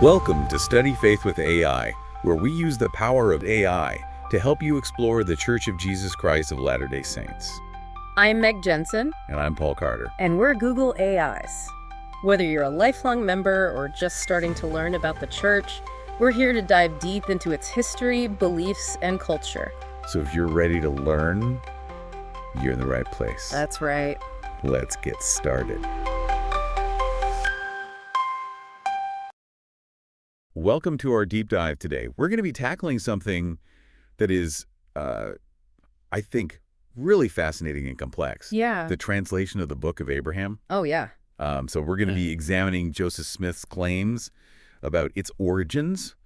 Welcome to Study Faith with AI, where we use the power of AI to help you explore the Church of Jesus Christ of Latter-day Saints. I'm Meg Jensen. And I'm Paul Carter. And we're Google AIs. Whether you're a lifelong member or just starting to learn about the church, we're here to dive deep into its history, beliefs, and culture. So if you're ready to learn, you're in the right place. That's right. Let's get started. Welcome to our deep dive today. We're going to be tackling something that is, I think, really fascinating and complex. Yeah. The translation of the Book of Abraham. Oh, yeah. So we're going to be examining Joseph Smith's claims about its origins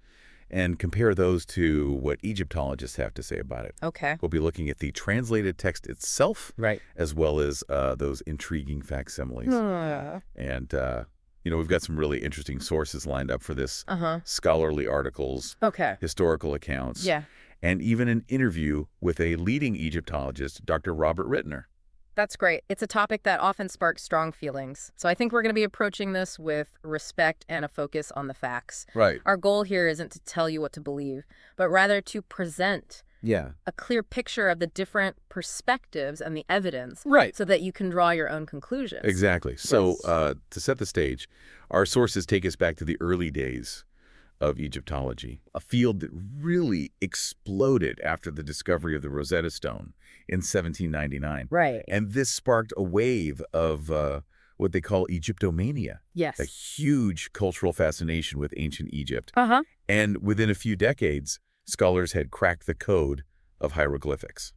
and compare those to what Egyptologists have to say about it. Okay. We'll be looking at the translated text itself, Right. as well as those intriguing facsimiles. And, we've got some really interesting sources lined up for this. Scholarly articles, Okay. historical accounts, Yeah. and even an interview with a leading Egyptologist, Dr. Robert Rittner. That's great. It's a topic that often sparks strong feelings. So I think we're going to be approaching this with respect and a focus on the facts. Right. Our goal here isn't to tell you what to believe, but rather to present a clear picture of the different perspectives and the evidence, Right. so that you can draw your own conclusions. Exactly. So to set the stage, our sources take us back to the early days of Egyptology, a field that really exploded after the discovery of the Rosetta Stone in 1799. Right. And this sparked a wave of what they call Egyptomania, Yes. a huge cultural fascination with ancient Egypt. And within a few decades, scholars had cracked the code of hieroglyphics.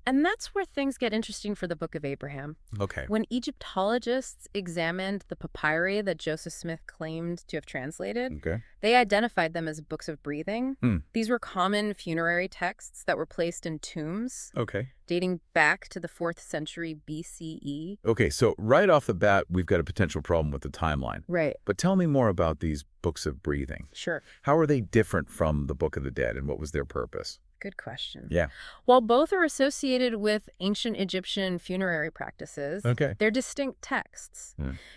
And that's where things get interesting for the Book of Abraham. Okay. When Egyptologists examined the papyri that Joseph Smith claimed to have translated, Okay. they identified them as books of breathing. Hmm. These were common funerary texts that were placed in tombs Okay. dating back to the 4th century BCE. Okay, so right off the bat, we've got a potential problem with the timeline. Right. But tell me more about these books of breathing. Sure. How are they different from the Book of the Dead, and what was their purpose? Good question. Yeah. While both are associated with ancient Egyptian funerary practices, Okay. they're distinct texts.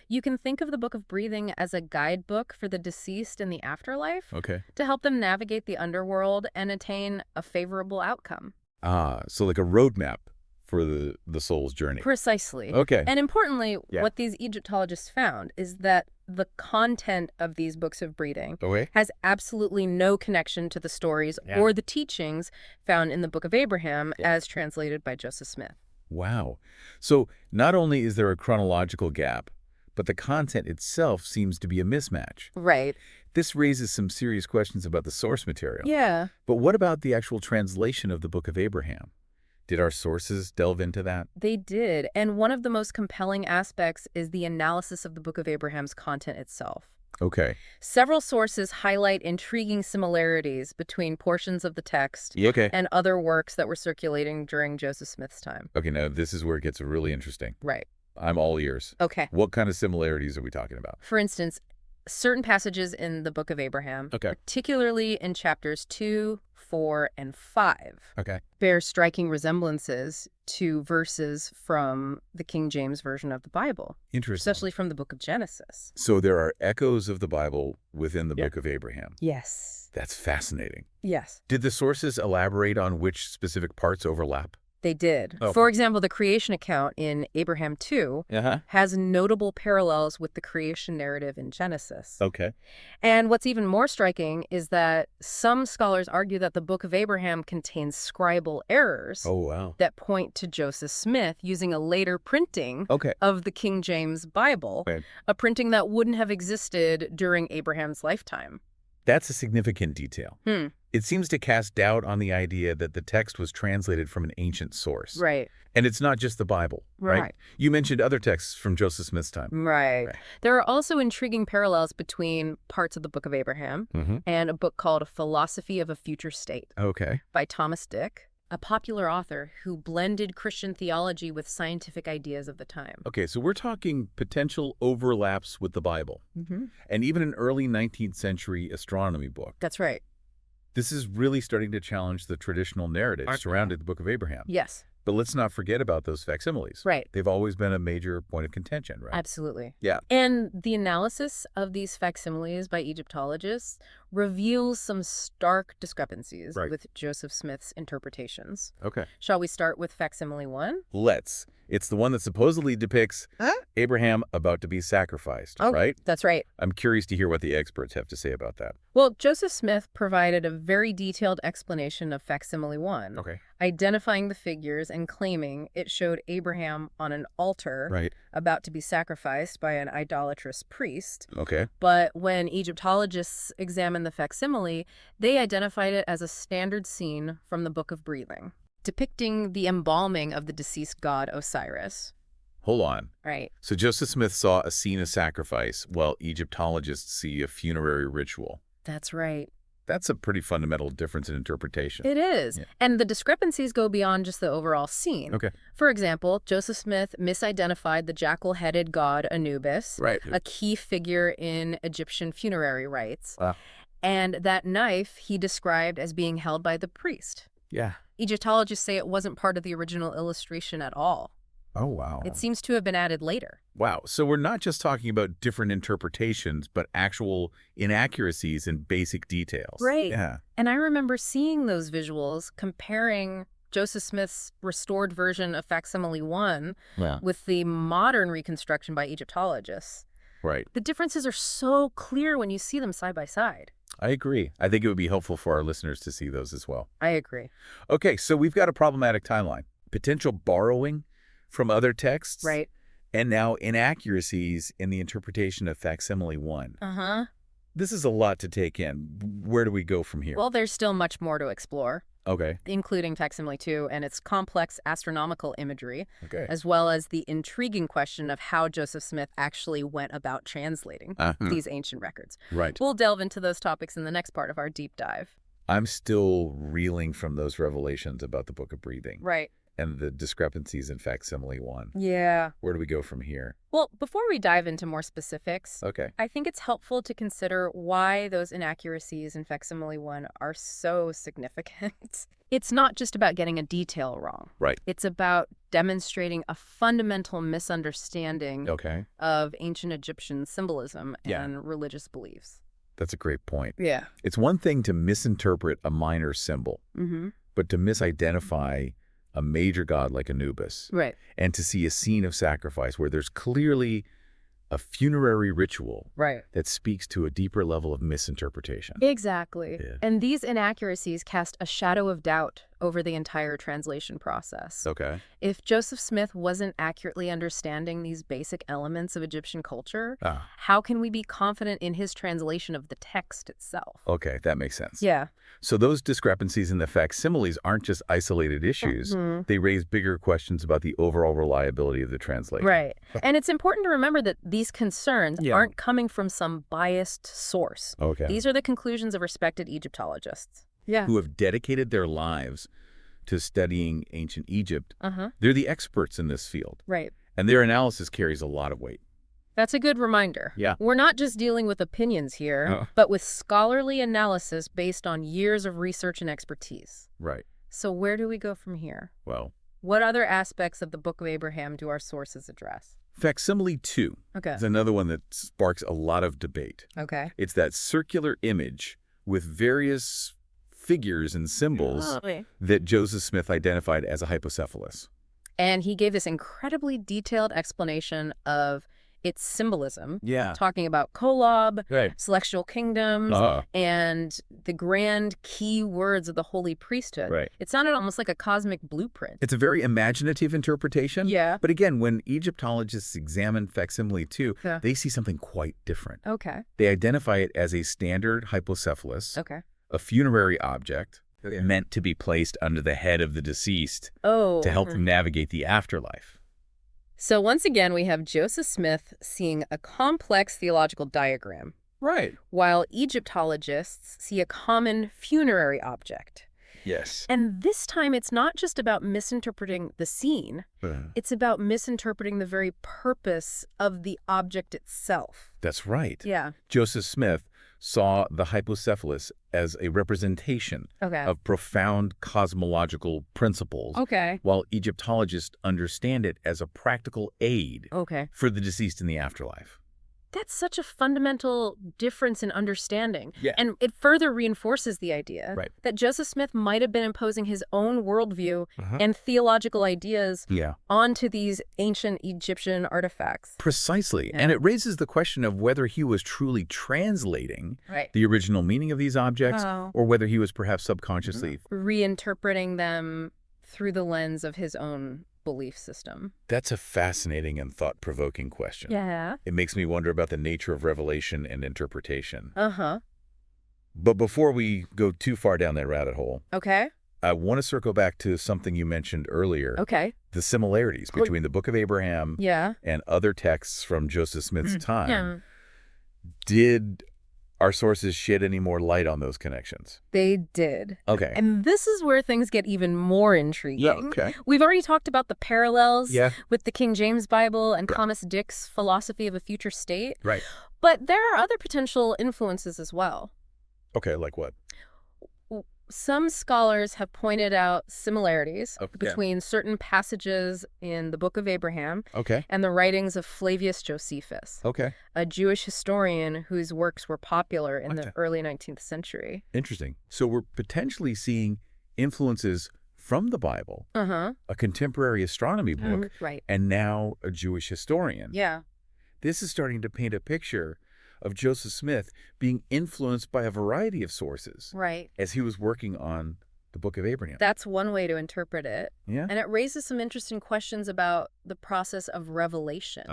You can think of the Book of Breathing as a guidebook for the deceased in the afterlife Okay. to help them navigate the underworld and attain a favorable outcome. So like a roadmap for the soul's journey. Precisely. Okay. And importantly, Yeah. what these Egyptologists found is that the content of these books of breathing Okay. has absolutely no connection to the stories or the teachings found in the Book of Abraham as translated by Joseph Smith. Wow. So not only is there a chronological gap, but the content itself seems to be a mismatch. Right. This raises some serious questions about the source material. Yeah. But what about the actual translation of the Book of Abraham? Did our sources delve into that? They did. And one of the most compelling aspects is the analysis of the Book of Abraham's content itself. Okay. Several sources highlight intriguing similarities between portions of the text and other works that were circulating during Joseph Smith's time. Okay, now this is where it gets really interesting. Right. I'm all ears. Okay. What kind of similarities are we talking about? For instance, certain passages in the Book of Abraham, particularly in chapters 2, 4, and 5, bear striking resemblances to verses from the King James Version of the Bible. Interesting. Especially from the Book of Genesis. So there are echoes of the Bible within the Book of Abraham. Yes. That's fascinating. Yes. Did the sources elaborate on which specific parts overlap? They did. Okay. For example, the creation account in Abraham 2 has notable parallels with the creation narrative in Genesis. Okay. And what's even more striking is that some scholars argue that the Book of Abraham contains scribal errors that point to Joseph Smith using a later printing of the King James Bible, a printing that wouldn't have existed during Abraham's lifetime. That's a significant detail. It seems to cast doubt on the idea that the text was translated from an ancient source. Right. And it's not just the Bible, right? You mentioned other texts from Joseph Smith's time. Right. There are also intriguing parallels between parts of the Book of Abraham and a book called A Philosophy of a Future State by Thomas Dick, a popular author who blended Christian theology with scientific ideas of the time. Okay, so we're talking potential overlaps with the Bible and even an early 19th century astronomy book. That's right. This is really starting to challenge the traditional narrative surrounding the Book of Abraham. Yes. But let's not forget about those facsimiles. Right. They've always been a major point of contention, right? Absolutely. Yeah. And the analysis of these facsimiles by Egyptologists reveals some stark discrepancies with Joseph Smith's interpretations. Okay. Shall we start with facsimile 1? Let's. It's the one that supposedly depicts Abraham about to be sacrificed, right? That's right. I'm curious to hear what the experts have to say about that. Well, Joseph Smith provided a very detailed explanation of facsimile 1, identifying the figures and claiming it showed Abraham on an altar about to be sacrificed by an idolatrous priest. Okay. But when Egyptologists examined the facsimile, they identified it as a standard scene from the Book of Breathing, depicting the embalming of the deceased god Osiris. Hold on. Right. So Joseph Smith saw a scene of sacrifice while Egyptologists see a funerary ritual. That's right. That's a pretty fundamental difference in interpretation. It is. Yeah. And the discrepancies go beyond just the overall scene. Okay. For example, Joseph Smith misidentified the jackal-headed god Anubis, a key figure in Egyptian funerary rites. Wow. And that knife he described as being held by the priest. Yeah. Egyptologists say it wasn't part of the original illustration at all. Oh, wow. It seems to have been added later. Wow. So we're not just talking about different interpretations, but actual inaccuracies in basic details. Right. Yeah. And I remember seeing those visuals, comparing Joseph Smith's restored version of facsimile 1 with the modern reconstruction by Egyptologists. Right. The differences are so clear when you see them side by side. I agree. I think it would be helpful for our listeners to see those as well. I agree. Okay, so we've got a problematic timeline. Potential borrowing from other texts. Right. And now inaccuracies in the interpretation of facsimile 1. Uh-huh. This is a lot to take in. Where do we go from here? Well, there's still much more to explore. Okay. Including facsimile 2 and its complex astronomical imagery, as well as the intriguing question of how Joseph Smith actually went about translating these ancient records. Right. We'll delve into those topics in the next part of our deep dive. I'm still reeling from those revelations about the Book of Breathing. Right. And the discrepancies in facsimile 1. Yeah. Where do we go from here? Well, before we dive into more specifics, I think it's helpful to consider why those inaccuracies in facsimile 1 are so significant. It's not just about getting a detail wrong. Right. It's about demonstrating a fundamental misunderstanding of ancient Egyptian symbolism and religious beliefs. That's a great point. Yeah. It's one thing to misinterpret a minor symbol, but to misidentify a major god like Anubis. Right. And to see a scene of sacrifice where there's clearly a funerary ritual that speaks to a deeper level of misinterpretation. Exactly. Yeah. And these inaccuracies cast a shadow of doubt over the entire translation process. Okay. If Joseph Smith wasn't accurately understanding these basic elements of Egyptian culture, how can we be confident in his translation of the text itself? Okay, that makes sense. Yeah. So those discrepancies in the facsimiles aren't just isolated issues. They raise bigger questions about the overall reliability of the translation. Right. And it's important to remember that these concerns aren't coming from some biased source. Okay. These are the conclusions of respected Egyptologists. Who have dedicated their lives to studying ancient Egypt. They're the experts in this field. Right. And their analysis carries a lot of weight. That's a good reminder. Yeah. We're not just dealing with opinions here, but with scholarly analysis based on years of research and expertise. Right. So where do we go from here? Well, what other aspects of the Book of Abraham do our sources address? Facsimile 2 is another one that sparks a lot of debate. Okay. It's that circular image with various figures and symbols that Joseph Smith identified as a hypocephalus. And he gave this incredibly detailed explanation of its symbolism, talking about kolob, celestial kingdoms, and the grand key words of the holy priesthood. Right. It sounded almost like a cosmic blueprint. It's a very imaginative interpretation. Yeah. But again, when Egyptologists examine facsimile 2, they see something quite different. Okay. They identify it as a standard hypocephalus, a funerary object meant to be placed under the head of the deceased to help them navigate the afterlife. So once again, we have Joseph Smith seeing a complex theological diagram. Right. While Egyptologists see a common funerary object. Yes. And this time, it's not just about misinterpreting the scene. It's about misinterpreting the very purpose of the object itself. That's right. Yeah. Joseph Smith saw the hypocephalus as a representation of profound cosmological principles, while Egyptologists understand it as a practical aid for the deceased in the afterlife. That's such a fundamental difference in understanding. Yeah. And it further reinforces the idea that Joseph Smith might have been imposing his own worldview and theological ideas onto these ancient Egyptian artifacts. Precisely. And it raises the question of whether he was truly translating the original meaning of these objects or whether he was perhaps subconsciously reinterpreting them through the lens of his own belief system. That's a fascinating and thought-provoking question. Yeah. It makes me wonder about the nature of revelation and interpretation. But before we go too far down that rabbit hole, I want to circle back to something you mentioned earlier. The similarities between the Book of Abraham and other texts from Joseph Smith's time. Did our sources shed any more light on those connections? They did. Okay. And this is where things get even more intriguing. Yeah, okay. We've already talked about the parallels with the King James Bible and Thomas Dick's philosophy of a future state. Right. But there are other potential influences as well. Okay, like what? Some scholars have pointed out similarities between certain passages in the Book of Abraham and the writings of Flavius Josephus, a Jewish historian whose works were popular in the early 19th century. Interesting. So we're potentially seeing influences from the Bible, a contemporary astronomy book, and now a Jewish historian. Yeah. This is starting to paint a picture of Joseph Smith being influenced by a variety of sources as he was working on the Book of Abraham. That's one way to interpret it. Yeah. And it raises some interesting questions about the process of revelation.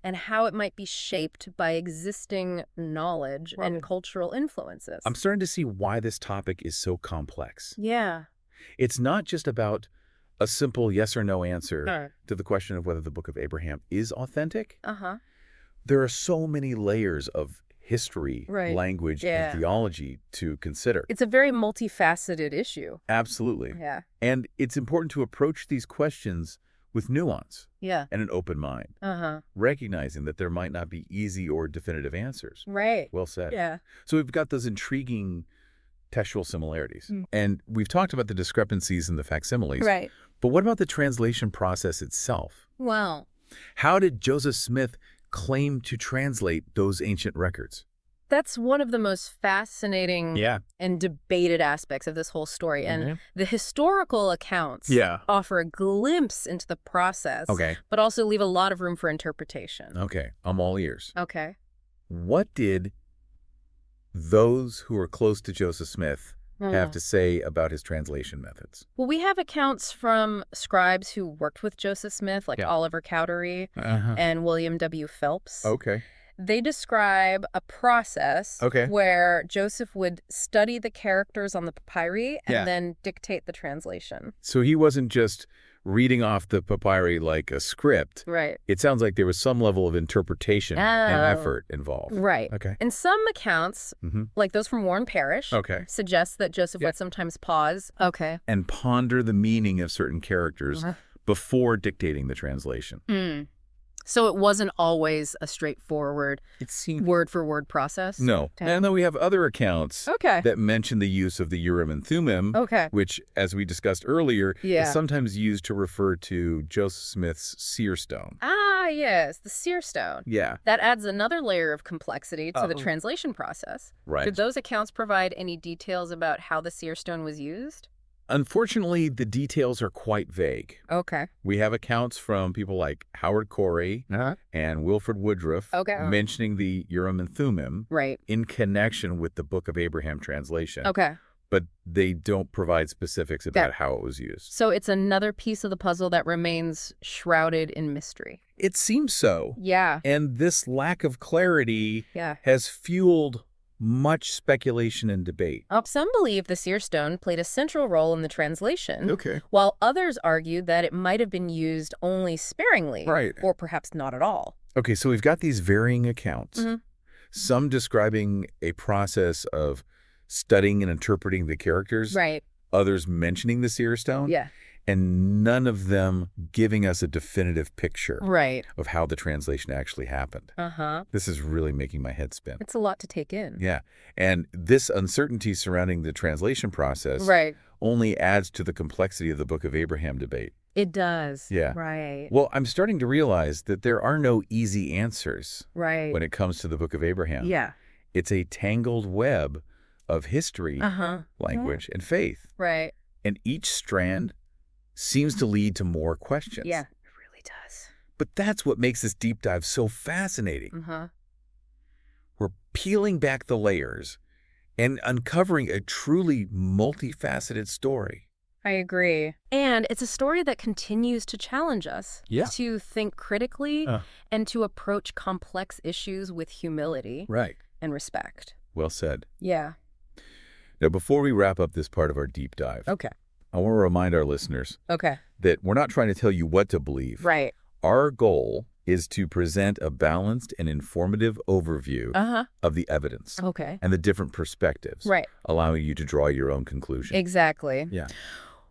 And how it might be shaped by existing knowledge and cultural influences. I'm starting to see why this topic is so complex. Yeah. It's not just about a simple yes or no answer to the question of whether the Book of Abraham is authentic. There are so many layers of history, language, and theology to consider. It's a very multifaceted issue. Absolutely. Yeah. And it's important to approach these questions with nuance and an open mind, recognizing that there might not be easy or definitive answers. Right. Well said. Yeah. So we've got those intriguing textual similarities. And we've talked about the discrepancies in the facsimiles. Right. But what about the translation process itself? Well, how did Joseph Smith claim to translate those ancient records? That's one of the most fascinating and debated aspects of this whole story. And the historical accounts offer a glimpse into the process, but also leave a lot of room for interpretation. Okay, I'm all ears. Okay. What did those who are close to Joseph Smith have to say about his translation methods? Well, we have accounts from scribes who worked with Joseph Smith, like Oliver Cowdery and William W. Phelps. They describe a process where Joseph would study the characters on the papyri and then dictate the translation. So he wasn't just reading off the papyri like a script. Right. It sounds like there was some level of interpretation and effort involved. Right. Okay. And some accounts, like those from Warren Parrish, suggest that Joseph would sometimes pause. And ponder the meaning of certain characters before dictating the translation. So it wasn't always a straightforward word-for-word process? No. And then we have other accounts that mention the use of the Urim and Thummim, which, as we discussed earlier, is sometimes used to refer to Joseph Smith's seer stone. Ah, yes, the seer stone. Yeah. That adds another layer of complexity to the translation process. Right. Did those accounts provide any details about how the seer stone was used? Unfortunately, the details are quite vague. We have accounts from people like Howard Corey and Wilford Woodruff mentioning the Urim and Thummim in connection with the Book of Abraham translation. But they don't provide specifics about how it was used. So it's another piece of the puzzle that remains shrouded in mystery. It seems so. Yeah. And this lack of clarity has fueled much speculation and debate. Some believe the seer stone played a central role in the translation, while others argue that it might have been used only sparingly, or perhaps not at all. Okay, so we've got these varying accounts, some describing a process of studying and interpreting the characters, others mentioning the seer stone. and none of them giving us a definitive picture Right. of how the translation actually happened. This is really making my head spin. It's a lot to take in. Yeah. And this uncertainty surrounding the translation process Right. only adds to the complexity of the Book of Abraham debate. It does. Yeah. Right. Well, I'm starting to realize that there are no easy answers Right. when it comes to the Book of Abraham. Yeah. It's a tangled web of history, language, and faith. Right. And each strand seems to lead to more questions. Yeah, it really does. But that's what makes this deep dive so fascinating. We're peeling back the layers and uncovering a truly multifaceted story. I agree. And it's a story that continues to challenge us to think critically and to approach complex issues with humility and respect. Well said. Yeah. Now, before we wrap up this part of our deep dive, I want to remind our listeners that we're not trying to tell you what to believe. Right. Our goal is to present a balanced and informative overview of the evidence and the different perspectives, allowing you to draw your own conclusion. Exactly. Yeah.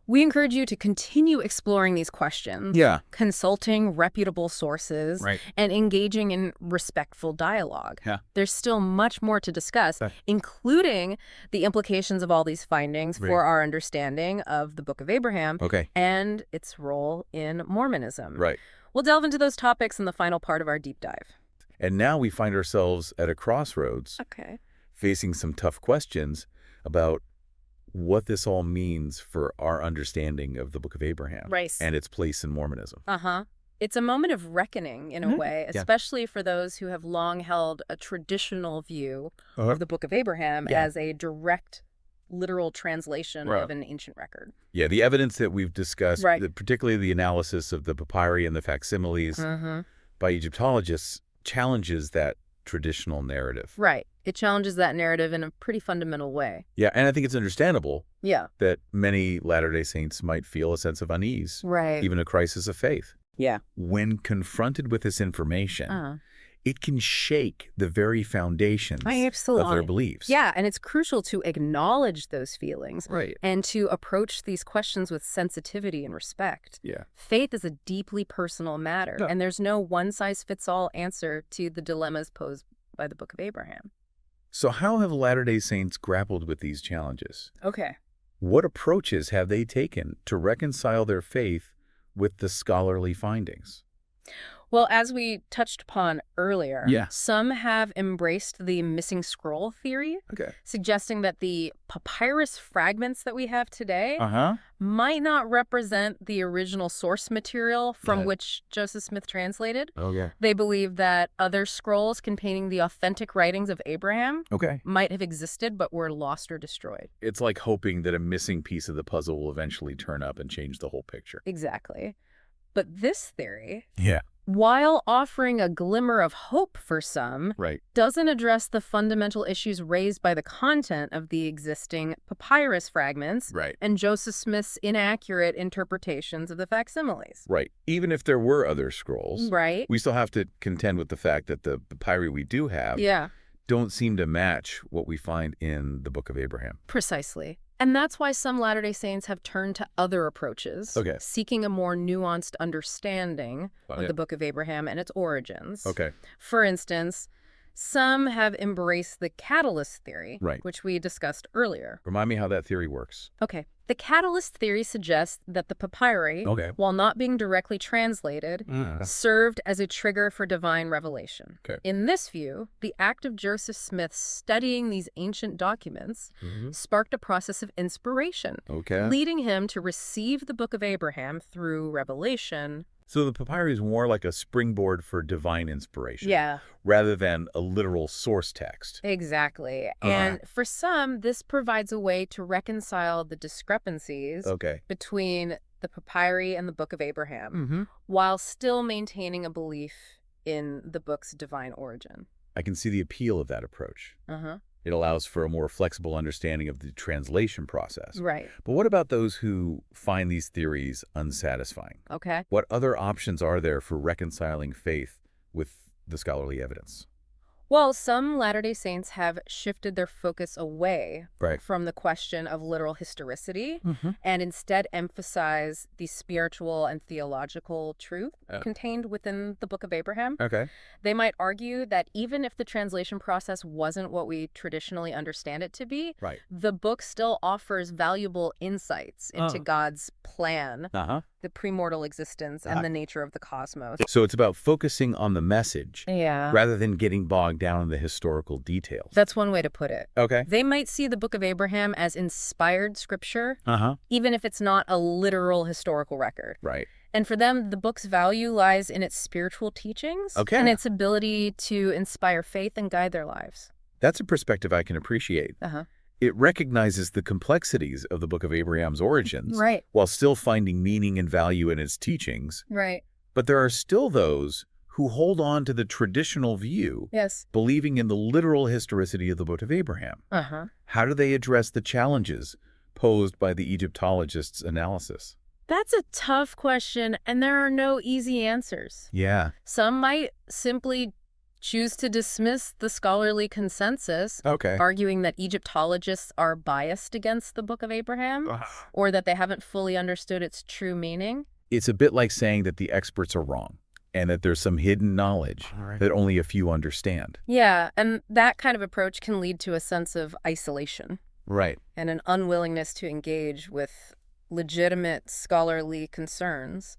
We encourage you to continue exploring these questions, consulting reputable sources, and engaging in respectful dialogue. There's still much more to discuss, including the implications of all these findings for our understanding of the Book of Abraham and its role in Mormonism. We'll delve into those topics in the final part of our deep dive. And now we find ourselves at a crossroads, facing some tough questions about what this all means for our understanding of the Book of Abraham and its place in Mormonism. It's a moment of reckoning, in a way, especially for those who have long held a traditional view of the Book of Abraham as a direct, literal translation of an ancient record. Yeah, the evidence that we've discussed, particularly the analysis of the papyri and the facsimiles by Egyptologists, challenges that traditional narrative. Right. It challenges that narrative in a pretty fundamental way. Yeah, and I think it's understandable Yeah. that many Latter-day Saints might feel a sense of unease, even a crisis of faith. Yeah. When confronted with this information, it can shake the very foundations of their beliefs. Yeah, and it's crucial to acknowledge those feelings and to approach these questions with sensitivity and respect. Yeah. Faith is a deeply personal matter, and there's no one-size-fits-all answer to the dilemmas posed by the Book of Abraham. So how have Latter-day Saints grappled with these challenges? Okay. What approaches have they taken to reconcile their faith with the scholarly findings? Well, as we touched upon earlier, some have embraced the missing scroll theory, suggesting that the papyrus fragments that we have today might not represent the original source material from which Joseph Smith translated. They believe that other scrolls containing the authentic writings of Abraham might have existed but were lost or destroyed. It's like hoping that a missing piece of the puzzle will eventually turn up and change the whole picture. Exactly. But this theory, while offering a glimmer of hope for some, doesn't address the fundamental issues raised by the content of the existing papyrus fragments and Joseph Smith's inaccurate interpretations of the facsimiles. Even if there were other scrolls, we still have to contend with the fact that the papyri we do have don't seem to match what we find in the Book of Abraham. Precisely. And that's why some Latter-day Saints have turned to other approaches, seeking a more nuanced understanding of the Book of Abraham and its origins. For instance, some have embraced the catalyst theory, which we discussed earlier. Remind me how that theory works. The catalyst theory suggests that the papyri, while not being directly translated, served as a trigger for divine revelation. In this view, the act of Joseph Smith studying these ancient documents sparked a process of inspiration, leading him to receive the Book of Abraham through revelation. So the papyri is more like a springboard for divine inspiration, rather than a literal source text. Exactly. And for some, this provides a way to reconcile the discrepancies between the papyri and the Book of Abraham, while still maintaining a belief in the book's divine origin. I can see the appeal of that approach. It allows for a more flexible understanding of the translation process. But what about those who find these theories unsatisfying? What other options are there for reconciling faith with the scholarly evidence? Well, some Latter-day Saints have shifted their focus away Right. from the question of literal historicity Mm-hmm. and instead emphasize the spiritual and theological truth Oh. contained within the Book of Abraham. Okay. They might argue that even if the translation process wasn't what we traditionally understand it to be, Right. the book still offers valuable insights into God's plan, Uh-huh. the premortal existence, and the nature of the cosmos. So it's about focusing on the message Yeah. rather than getting bogged down in the historical details. That's one way to put it. Okay. They might see the Book of Abraham as inspired scripture, Uh-huh. even if it's not a literal historical record. Right. And for them, the book's value lies in its spiritual teachings Okay. and its ability to inspire faith and guide their lives. That's a perspective I can appreciate. Uh-huh. It recognizes the complexities of the Book of Abraham's origins Right. while still finding meaning and value in its teachings. Right. But there are still those who hold on to the traditional view, Yes. believing in the literal historicity of the Book of Abraham. Uh-huh. How do they address the challenges posed by the Egyptologists' analysis? That's a tough question, and there are no easy answers. Yeah. Some might simply choose to dismiss the scholarly consensus, Okay. arguing that Egyptologists are biased against the Book of Abraham, or that they haven't fully understood its true meaning. It's a bit like saying that the experts are wrong and that there's some hidden knowledge that only a few understand. Yeah, and that kind of approach can lead to a sense of isolation. Right. And an unwillingness to engage with legitimate scholarly concerns.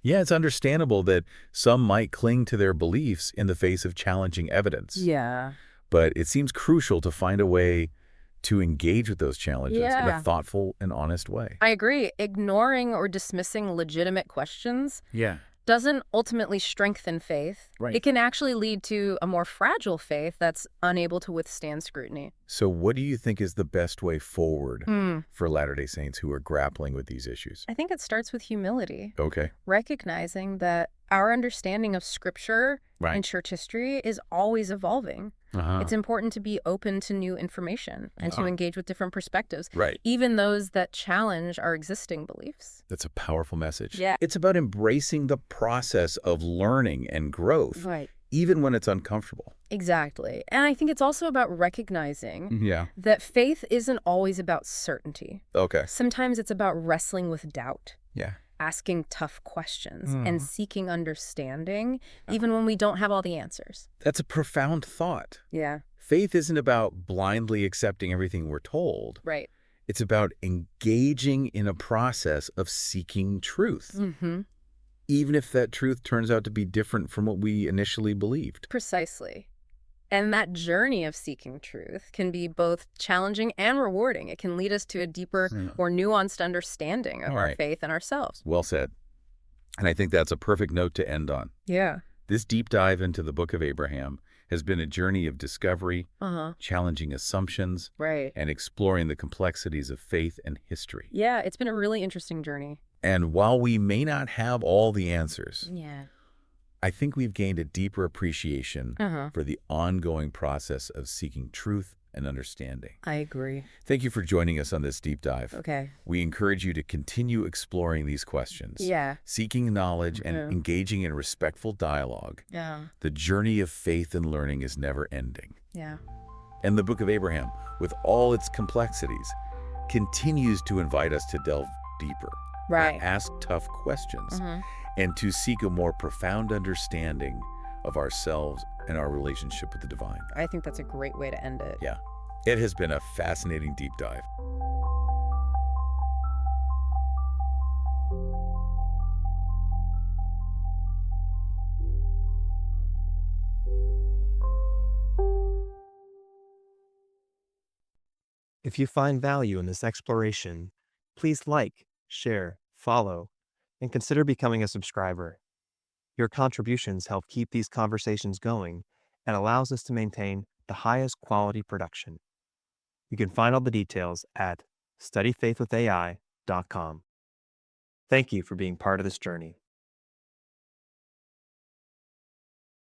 Yeah, it's understandable that some might cling to their beliefs in the face of challenging evidence. Yeah. But it seems crucial to find a way to engage with those challenges in Yeah. a thoughtful and honest way. I agree. Ignoring or dismissing legitimate questions Yeah. doesn't ultimately strengthen faith. Right. It can actually lead to a more fragile faith that's unable to withstand scrutiny. So what do you think is the best way forward for Latter-day Saints who are grappling with these issues? I think it starts with humility. Okay. Recognizing that our understanding of Scripture Right. and church history is always evolving. Uh-huh. It's important to be open to new information and to engage with different perspectives, Right. even those that challenge our existing beliefs. That's a powerful message. Yeah. It's about embracing the process of learning and growth, Right. even when it's uncomfortable. Exactly. And I think it's also about recognizing Yeah. that faith isn't always about certainty. Okay. Sometimes it's about wrestling with doubt, Yeah. asking tough questions, and seeking understanding, even when we don't have all the answers. That's a profound thought. Yeah. Faith isn't about blindly accepting everything we're told. Right. It's about engaging in a process of seeking truth, Mm-hmm. even if that truth turns out to be different from what we initially believed. Precisely. And that journey of seeking truth can be both challenging and rewarding. It can lead us to a deeper, more nuanced understanding of All our right. faith and ourselves. Well said. And I think that's a perfect note to end on. Yeah. This deep dive into the Book of Abraham has been a journey of discovery, Uh-huh. challenging assumptions, Right. and exploring the complexities of faith and history. Yeah, it's been a really interesting journey. And while we may not have all the answers, Yeah. I think we've gained a deeper appreciation Uh-huh. for the ongoing process of seeking truth and understanding. I agree. Thank you for joining us on this deep dive. Okay. We encourage you to continue exploring these questions, Yeah. seeking knowledge and Yeah. engaging in respectful dialogue. Yeah. The journey of faith and learning is never ending. Yeah. And the Book of Abraham, with all its complexities, continues to invite us to delve deeper, Right. ask tough questions, Mm-hmm. and to seek a more profound understanding of ourselves and our relationship with the divine. I think that's a great way to end it. Yeah, it has been a fascinating deep dive. If you find value in this exploration, please like, share, follow, and consider becoming a subscriber. Your contributions help keep these conversations going and allows us to maintain the highest quality production. You can find all the details at studyfaithwithai.com. Thank you for being part of this journey.